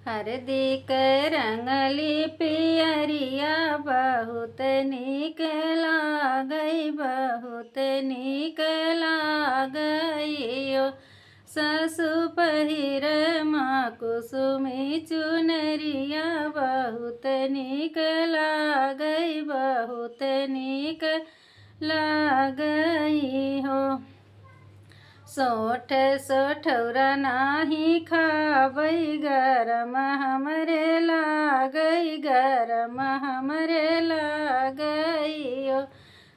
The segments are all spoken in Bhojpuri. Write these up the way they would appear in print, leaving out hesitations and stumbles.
हरदी के रंगली पियरिया बहुत नीक लागई, बहुत नीक लागई। सासु पहिर माँ कुसुमी चुनरिया बहुत नीक लागई, बहुत नीक लागई हो। सोठ सोठौरा नाही खाबई, गरम हमरे लागई, गरम हमरे लागई ओ।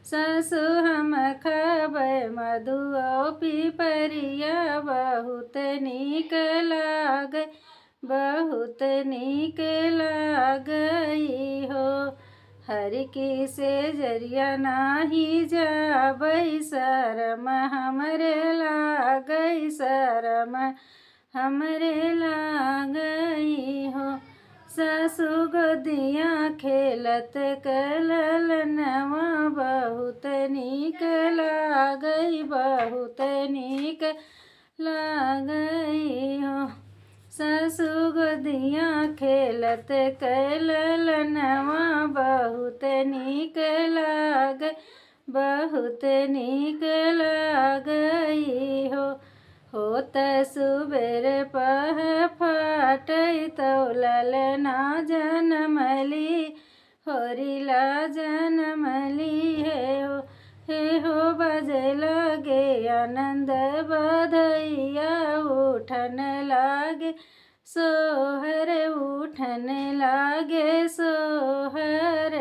सासु हम खाबै मधुआ पिपरिया बहुत नीक लागई, बहुत नीक लागई हो। हरि की से जरिया नाही जाबई, शरम हमरे लागई, शरम हमरे लागई हो। सासु गोदिया खेलत कललनवा बहुत नीक लागई, बहुत नीक लागई हो। सासु गोदिया खेलत कललनवा बहुत नीक लागई, बहुत नीक लागई हो। होत सुबेर पह फाटई तौलल ना जनमली, होरिला जनमली हे हो बजे लगे आनंद बधैया, उठन लागे सोहर, उठन लागे सोहर।